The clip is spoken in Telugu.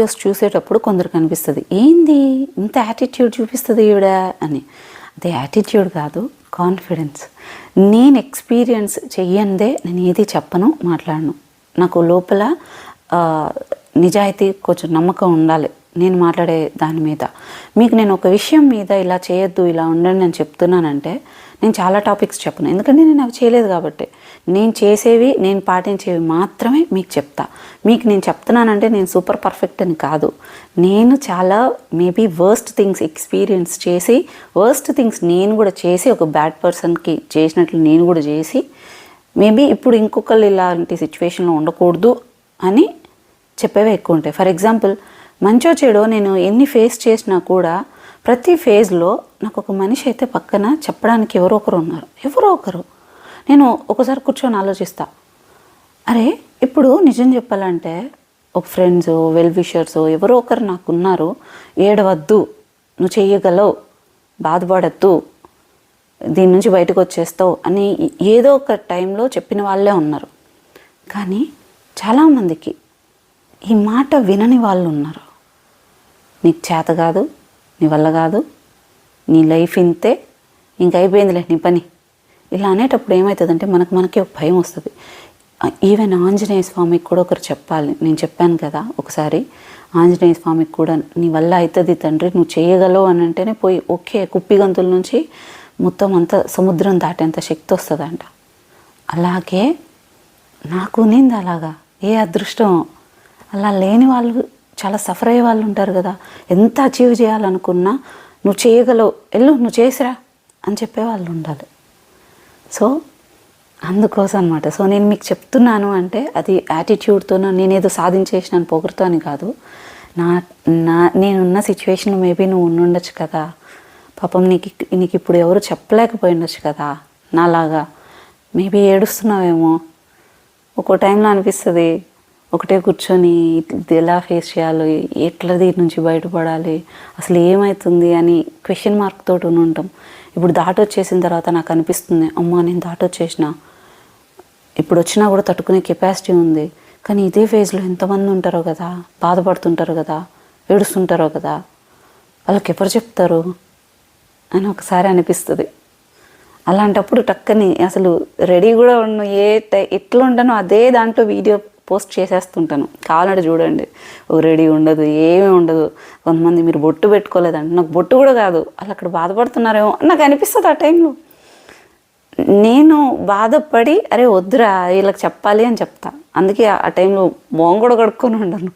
వీడియోస్ చూసేటప్పుడు కొందరికి అనిపిస్తుంది, ఏంది ఇంత యాటిట్యూడ్ చూపిస్తుంది ఈవిడ అని. అదే యాటిట్యూడ్ కాదు, కాన్ఫిడెన్స్. నేను ఎక్స్పీరియన్స్ చెయ్యందే నేను ఏది చెప్పను, మాట్లాడను. నాకు లోపల నిజాయితీ, కొంచెం నమ్మకం ఉండాలి నేను మాట్లాడే దాని మీద. మీకు నేను ఒక విషయం మీద ఇలా చేయొద్దు, ఇలా ఉండండి అని చెప్తున్నానంటే నేను చాలా టాపిక్స్ చెప్పను, ఎందుకంటే నేను అవి చేయలేదు కాబట్టి. నేను చేసేవి, నేను పాటించేవి మాత్రమే మీకు చెప్తా. మీకు నేను చెప్తున్నానంటే నేను సూపర్ పర్ఫెక్ట్ అని కాదు. నేను చాలా మేబీ వర్స్ట్ థింగ్స్ ఎక్స్పీరియన్స్ చేసి, వర్స్ట్ థింగ్స్ నేను కూడా చేసి, ఒక బ్యాడ్ పర్సన్కి చేసినట్లు నేను కూడా చేసి, మేబీ ఇప్పుడు ఇంకొకళ్ళు ఇలాంటి సిచ్యువేషన్లో ఉండకూడదు అని చెప్పేవే ఎక్కువ ఉంటాయి. ఫర్ ఎగ్జాంపుల్, మంచో చెడో నేను ఎన్ని ఫేస్ చేసినా కూడా ప్రతి ఫేజ్లో నాకు ఒక మనిషి అయితే పక్కన చెప్పడానికి ఎవరో ఒకరు ఉన్నారు. ఎవరో ఒకరు. నేను ఒకసారి కూర్చొని ఆలోచిస్తా, అరే ఇప్పుడు నిజం చెప్పాలంటే ఒక ఫ్రెండ్స్, వెల్ విషర్స్ ఎవరో ఒకరు నాకున్నారు, ఏడవద్దు, నువ్వు చెయ్యగలవు, బాధపడద్దు, దీని నుంచి బయటకు వచ్చేస్తావు అని ఏదో ఒక టైంలో చెప్పిన వాళ్ళే ఉన్నారు. కానీ చాలామందికి ఈ మాట వినని వాళ్ళు ఉన్నారు. నీకు చేత కాదు, నీ వల్ల కాదు, నీ లైఫ్ ఇంతే, ఇంక అయిపోయిందిలే నీ పని, ఇలా అనేటప్పుడు ఏమవుతుందంటే మనకి ఒక భయం వస్తుంది. ఈవెన్ ఆంజనేయ స్వామికి కూడా ఒకరు చెప్పాలి. నేను చెప్పాను కదా ఒకసారి, ఆంజనేయ స్వామికి కూడా నీ వల్ల అవుతుంది తండ్రి, నువ్వు చేయగలవు అని అంటేనే పోయి ఓకే కుప్పి గంతుల నుంచి మొత్తం అంత సముద్రం దాటేంత శక్తి వస్తుందంట. అలాగే నాకు నింది అలాగా, ఏ అదృష్టం. అలా లేని వాళ్ళు, చాలా సఫర్ అయ్యే వాళ్ళు ఉంటారు కదా, ఎంత అచీవ్ చేయాలనుకున్నా నువ్వు చేయగలవు, వెళ్ళు నువ్వు చేసిరా అని చెప్పేవాళ్ళు ఉండాలి. సో అందుకోసం అనమాట. సో నేను మీకు చెప్తున్నాను అంటే అది యాటిట్యూడ్తోనో నేనేదో సాధించేసినాను పొగరుతో అని కాదు. నేనున్న సిచ్యువేషన్ మేబీ నువ్వు ఉండుండొచ్చు కదా, పాపం నీకు ఇప్పుడు ఎవరు చెప్పలేకపోయి ఉండొచ్చు కదా, నాలాగా మేబీ ఏడుస్తున్నావేమో. ఒక్కో టైంలో అనిపిస్తుంది ఒకటే కూర్చొని ఇది ఎలా ఫేస్ చేయాలో, ఎట్లా దీని నుంచి బయటపడాలి, అసలు ఏమవుతుంది అని క్వశ్చన్ మార్క్ తోటి ఉంటాం. ఇప్పుడు దాటొచ్చేసిన తర్వాత నాకు అనిపిస్తుంది, అమ్మా నేను దాటొచ్చేసిన, ఇప్పుడు వచ్చినా కూడా తట్టుకునే కెపాసిటీ ఉంది. కానీ ఇదే ఫేజ్లో ఎంతమంది ఉంటారో కదా, బాధపడుతుంటారో కదా, ఏడుస్తుంటారో కదా, వాళ్ళకి ఎవరు చెప్తారు అని ఒకసారి అనిపిస్తుంది. అలాంటప్పుడు టక్కని అసలు రెడీ కూడా ఉన్న ఎట్లా ఉంటానో అదే దాంట్లో వీడియో పోస్ట్ చేసేస్తుంటాను. కావాలంటే చూడండి, ఒక రెడీ ఉండదు, ఏమీ ఉండదు. కొంతమంది మీరు బొట్టు పెట్టుకోలేదంటే, నాకు బొట్టు కూడా కాదు, వాళ్ళు అక్కడ బాధపడుతున్నారేమో నాకు అనిపిస్తుంది. ఆ టైంలో నేను బాధపడి అరే వద్దురా వీళ్ళకి చెప్పాలి అని చెప్తా. అందుకే ఆ టైంలో మొహం కూడా కడుక్కొని ఉండను.